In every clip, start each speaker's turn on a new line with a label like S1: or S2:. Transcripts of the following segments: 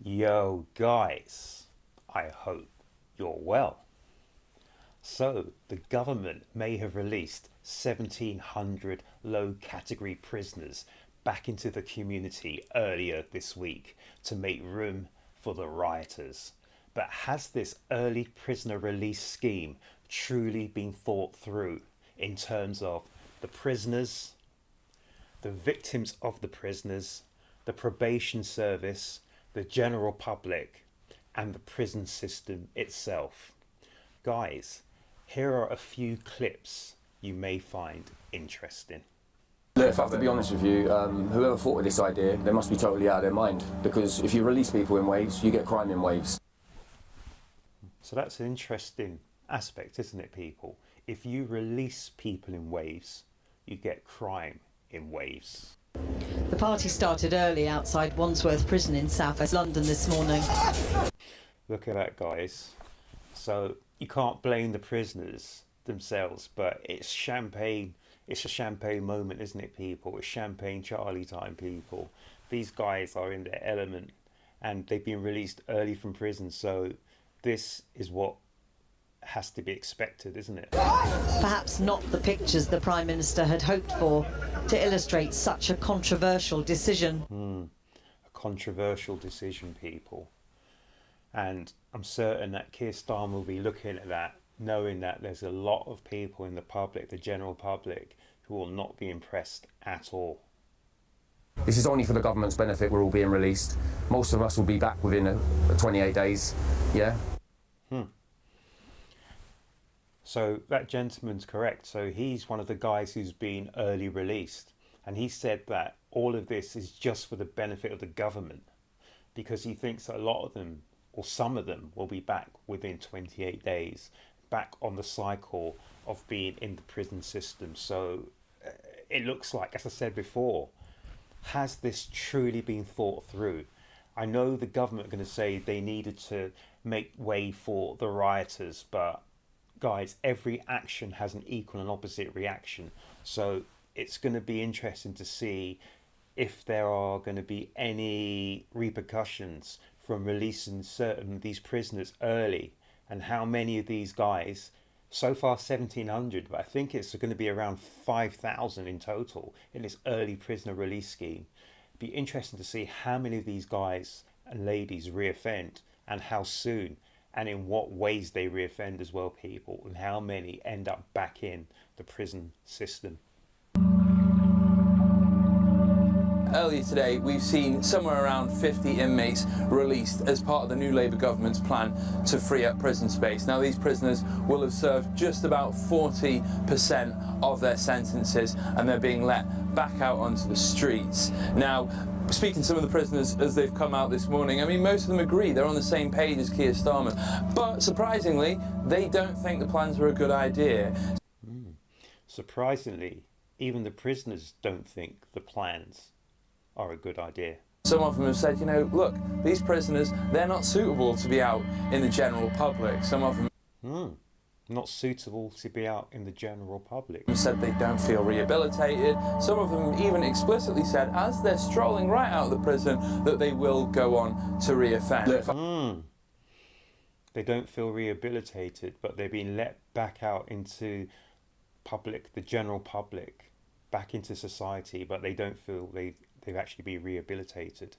S1: Yo, guys, I hope you're well. So, the government may have released 1,700 low category prisoners back into the community earlier this week to make room for the rioters. But has this early prisoner release scheme truly been thought through in terms of the prisoners, the victims of the prisoners, the probation service, the general public, and the prison system itself? Guys, here are a few clips you may find interesting.
S2: Look, if I have to be honest with you, whoever thought of this idea, they must be totally out of their mind. Because if you release people in waves, you get crime in waves.
S1: So that's an interesting aspect, isn't it, people? If you release people in waves, you get crime in waves.
S3: The party started early outside Wandsworth Prison in South West London this morning.
S1: Look at that, guys. So you can't blame the prisoners themselves, but it's champagne. It's a champagne moment, isn't it, people? It's champagne Charlie time, people. These guys are in their element and they've been released early from prison. So this is what has to be expected, isn't it?
S3: Perhaps not the pictures the Prime Minister had hoped for to illustrate such a controversial decision.
S1: A controversial decision, people. And I'm certain that Keir Starmer will be looking at that, knowing that there's a lot of people in the public, the general public, who will not be impressed at all.
S2: This is only for the government's benefit. We're all being released. Most of us will be back within 28 days. Yeah.
S1: So that gentleman's correct. So he's one of the guys who's been early released. And he said that all of this is just for the benefit of the government, because he thinks that a lot of them, or some of them, will be back within 28 days, back on the cycle of being in the prison system. So it looks like, as I said before, has this truly been thought through? I know the government are going to say they needed to make way for the rioters, but guys, every action has an equal and opposite reaction. So it's going to be interesting to see if there are going to be any repercussions from releasing certain of these prisoners early, and how many of these guys, so far 1,700, but I think it's going to be around 5,000 in total in this early prisoner release scheme. It'd be interesting to see how many of these guys and ladies reoffend, and how soon, and in what ways they reoffend as well, people, and how many end up back in the prison system.
S4: Earlier today, we've seen somewhere around 50 inmates released as part of the new Labour government's plan to free up prison space. Now, these prisoners will have served just about 40% of their sentences, and they're being let back out onto the streets. Now, speaking to some of the prisoners as they've come out this morning, I mean, most of them agree, they're on the same page as Keir Starmer. But surprisingly, they don't think the plans are a good idea.
S1: Surprisingly, even the prisoners don't think the plans are a good idea.
S4: Some of them have said, you know, look, these prisoners, they're not suitable to be out in the general public. Some of them
S1: not suitable to be out in the general public.
S4: said they don't feel rehabilitated. Some of them even explicitly said, as they're strolling right out of the prison, that they will go on to reoffend.
S1: They don't feel rehabilitated, but they're being let back out into public, the general public, back into society, but they don't feel they've actually been rehabilitated.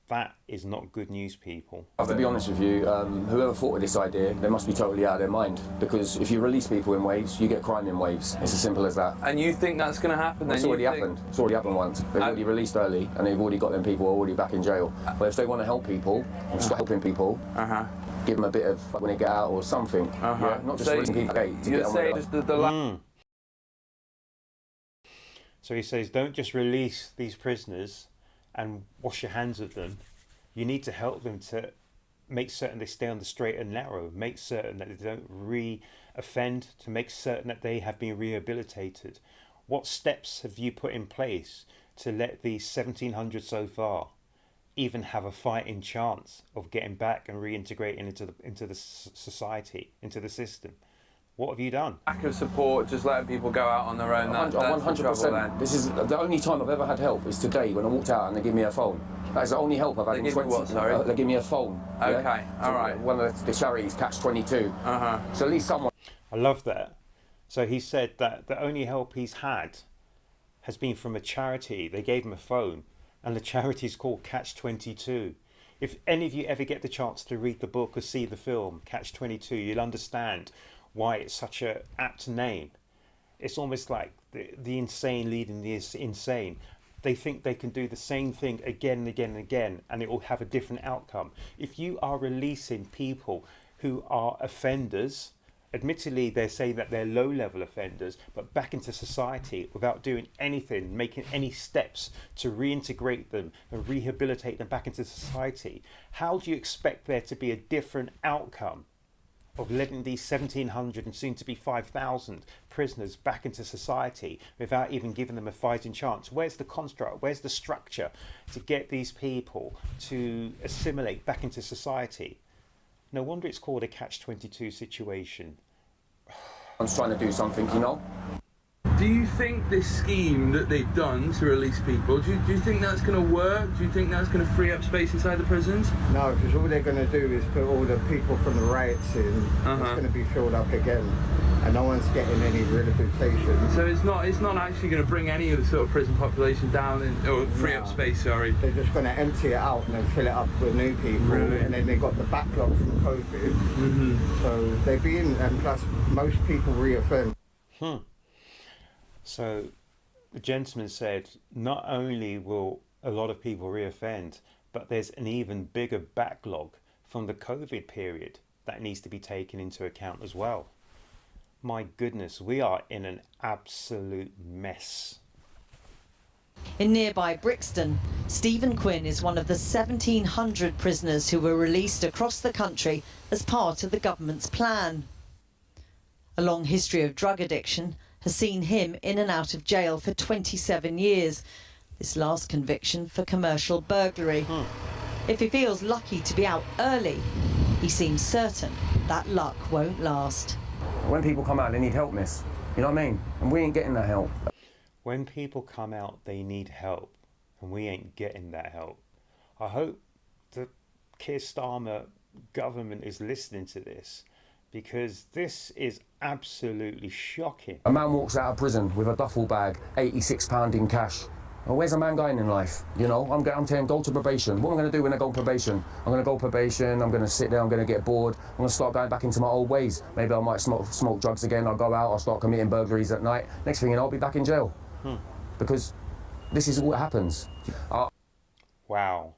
S1: That is not good news, people.
S2: I have to be honest with you, whoever thought of this idea, they must be totally out of their mind. Because if you release people in waves, you get crime in waves. It's as simple as that.
S4: And you think that's going to happen then?
S2: It's already happened. It's already happened once. They've already released early, and they've already got them people already back in jail. But if they want to help people, start helping people, give them a bit of when they get out or something. Yeah? Not just releasing people to get on with it.
S1: So he says, don't just release these prisoners and wash your hands of them. You need to help them to make certain they stay on the straight and narrow, make certain that they don't re-offend, to make certain that they have been rehabilitated. What steps have you put in place to let these 1,700 so far even have a fighting chance of getting back and reintegrating into the society, into the system? What have you done?
S4: Lack of support, just letting people go out on their own. That's the trouble
S2: 100%.
S4: then.
S2: This is the only time I've ever had help is today when I walked out and they give me a phone. That's the only help I've had
S4: They
S2: in
S4: give you
S2: 20
S4: what, sorry?
S2: They give me a phone.
S4: Okay, all right.
S2: One of the charities, Catch 22. So at least someone.
S1: I love that. So he said that the only help he's had has been from a charity. They gave him a phone, and the charity is called Catch 22. If any of you ever get the chance to read the book or see the film Catch 22, you'll understand why it's such a apt name. It's almost like the insane leading the insane. They think they can do the same thing again and again and again, and it will have a different outcome. If you are releasing people who are offenders, admittedly they're saying that they're low-level offenders, but back into society without doing anything, making any steps to reintegrate them and rehabilitate them back into society, how do you expect there to be a different outcome of letting these 1,700 and soon to be 5,000 prisoners back into society without even giving them a fighting chance? Where's the construct? Where's the structure to get these people to assimilate back into society? No wonder it's called a catch-22 situation.
S2: I'm trying to do something, you know.
S4: Do you think this scheme that they've done to release people, do you think that's going to work? Do you think that's going to free up space inside the prisons?
S5: No, because all they're going to do is put all the people from the riots in. It's going to be filled up again, and no one's getting any rehabilitation.
S4: So it's not actually going to bring any of the sort of prison population down, or free up space, sorry.
S5: They're just going to empty it out and then fill it up with new people.
S4: Really?
S5: And then they've got the backlog from COVID. So they've been, and plus most people reoffend.
S1: So the gentleman said not only will a lot of people reoffend, but there's an even bigger backlog from the COVID period that needs to be taken into account as well. My goodness, we are in an absolute mess.
S3: In nearby Brixton, Stephen Quinn is one of the 1,700 prisoners who were released across the country as part of the government's plan. A long history of drug addiction has seen him in and out of jail for 27 years. This last conviction for commercial burglary. If he feels lucky to be out early, he seems certain that luck won't last.
S2: When people come out, they need help, miss. You know what I mean? And we ain't getting that help.
S1: When people come out, they need help, and we ain't getting that help. I hope the Keir Starmer government is listening to this, because this is absolutely shocking.
S2: A man walks out of prison with a duffel bag, £86 in cash. Well, where's a man going in life? You know, I'm telling him, go to probation. What am I going to do when I go on probation? I'm going to go probation, I'm going to sit there, I'm going to get bored, I'm going to start going back into my old ways. Maybe I might smoke drugs again, I'll go out, I'll start committing burglaries at night. Next thing you know, I'll be back in jail. Because this is what happens.
S1: Wow.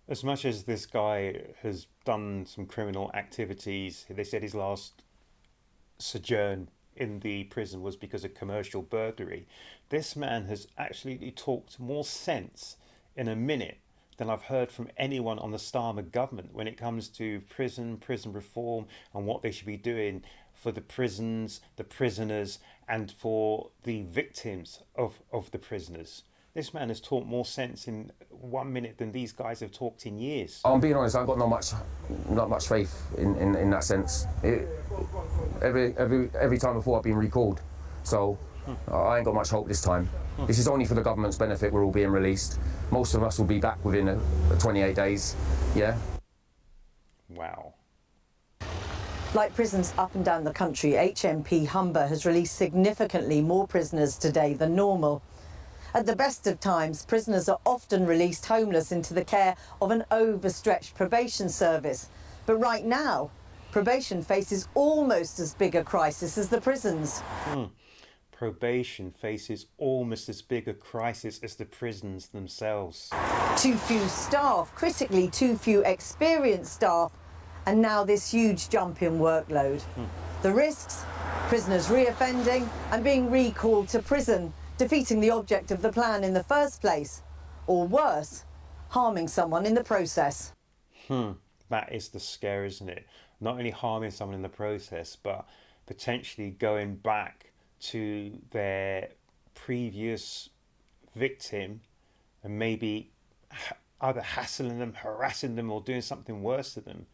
S1: As much as this guy has done some criminal activities, they said his last sojourn in the prison was because of commercial burglary. This man has actually talked more sense in a minute than I've heard from anyone on the Starmer government when it comes to prison reform, and what they should be doing for the prisons, the prisoners, and for the victims of the prisoners. This man has talked more sense in 1 minute than these guys have talked in years.
S2: I'm being honest, I've got not much faith in that sense. Every time before I've been recalled, so I ain't got much hope this time. This is only for the government's benefit. We're all being released. Most of us will be back within 28 days. Yeah.
S1: Wow.
S3: Like prisons up and down the country, HMP Humber has released significantly more prisoners today than normal. At the best of times, prisoners are often released homeless into the care of an overstretched probation service. But right now, probation faces almost as big a crisis as the prisons.
S1: Probation faces almost as big a crisis as the prisons themselves.
S3: Too few staff, critically too few experienced staff, and now this huge jump in workload. The risks? Prisoners reoffending and being recalled to prison, defeating the object of the plan in the first place, or worse, harming someone in the process.
S1: That is the scare, isn't it? Not only harming someone in the process, but potentially going back to their previous victim and maybe either hassling them, harassing them, or doing something worse to them.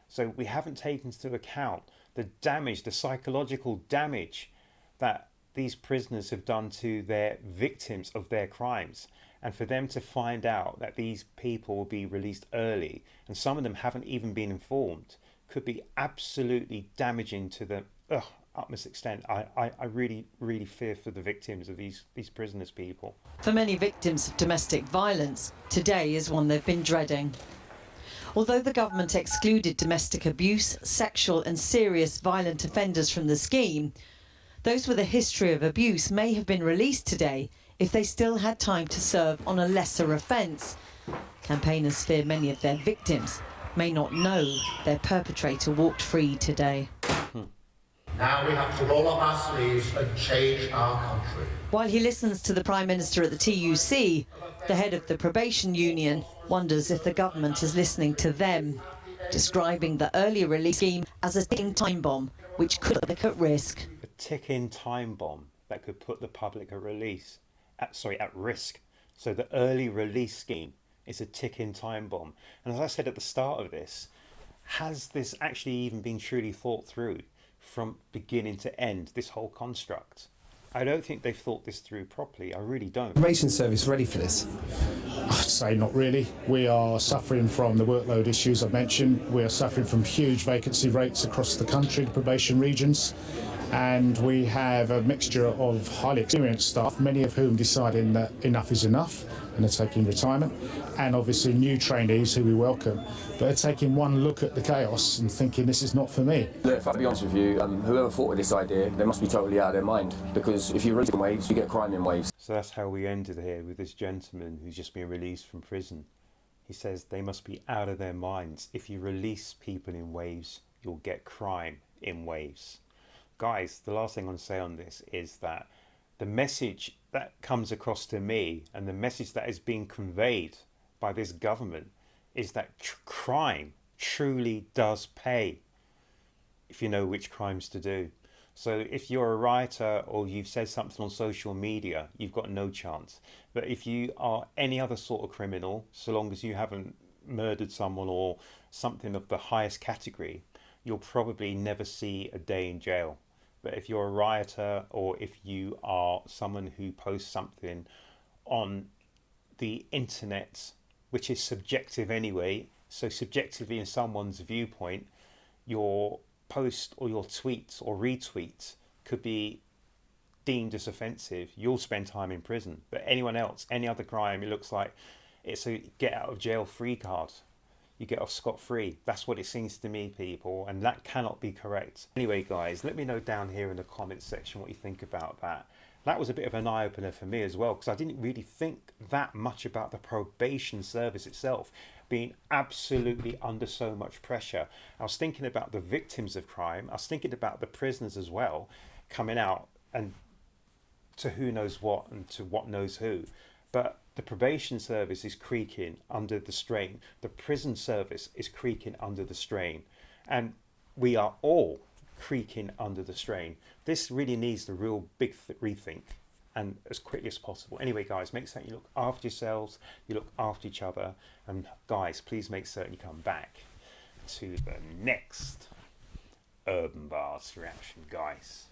S1: So we haven't taken into account the damage, the psychological damage that these prisoners have done to their victims of their crimes. And for them to find out that these people will be released early, and some of them haven't even been informed, could be absolutely damaging to the utmost extent. I really, really fear for the victims of these prisoners, people.
S3: For many victims of domestic violence, today is one they've been dreading. Although the government excluded domestic abuse, sexual and serious violent offenders from the scheme, those with a history of abuse may have been released today if they still had time to serve on a lesser offence. Campaigners fear many of their victims may not know their perpetrator walked free today.
S6: Now we have to roll up our sleeves and change our country.
S3: While he listens to the Prime Minister at the TUC, the head of the probation union wonders if the government is listening to them, describing the early release scheme as a ticking time bomb which could put the public at risk.
S1: A ticking time bomb that could put the public at risk. So the early release scheme is a ticking time bomb. And as I said at the start of this, has this actually even been truly thought through from beginning to end, this whole construct? I don't think they've thought this through properly. I really don't.
S7: Probation service ready for this?
S8: I'd say not really. We are suffering from the workload issues I mentioned. We are suffering from huge vacancy rates across the country, the probation regions. And we have a mixture of highly experienced staff, many of whom deciding that enough is enough and are taking retirement, and obviously new trainees who we welcome, but are taking one look at the chaos and thinking this is not for me.
S2: Look, if I'll be honest with you, whoever thought of this idea, they must be totally out of their mind, because if you release in waves, you get crime in waves.
S1: So that's how we ended here with this gentleman who's just been released from prison. He says they must be out of their minds. If you release people in waves, you'll get crime in waves. Guys, the last thing I want to say on this is that the message that comes across to me and the message that is being conveyed by this government is that crime truly does pay if you know which crimes to do. So if you're a rioter or you've said something on social media, you've got no chance. But if you are any other sort of criminal, so long as you haven't murdered someone or something of the highest category, you'll probably never see a day in jail. But if you're a rioter or if you are someone who posts something on the internet, which is subjective anyway, so subjectively in someone's viewpoint, your post or your tweets or retweets could be deemed as offensive, you'll spend time in prison. But anyone else, any other crime, it looks like it's a get out of jail free card. You get off scot-free. That's what it seems to me, people, and that cannot be correct. Anyway, guys, let me know down here in the comments section what you think about that. That was a bit of an eye-opener for me as well, because I didn't really think that much about the probation service itself being absolutely under so much pressure. I was thinking about the victims of crime. I was thinking about the prisoners as well, coming out and to who knows what and to what knows who. But the probation service is creaking under the strain. The prison service is creaking under the strain. And we are all creaking under the strain. This really needs the real big rethink, and as quickly as possible. Anyway, guys, make certain you look after yourselves, you look after each other. And guys, please make certain you come back to the next Urban Bars reaction, guys.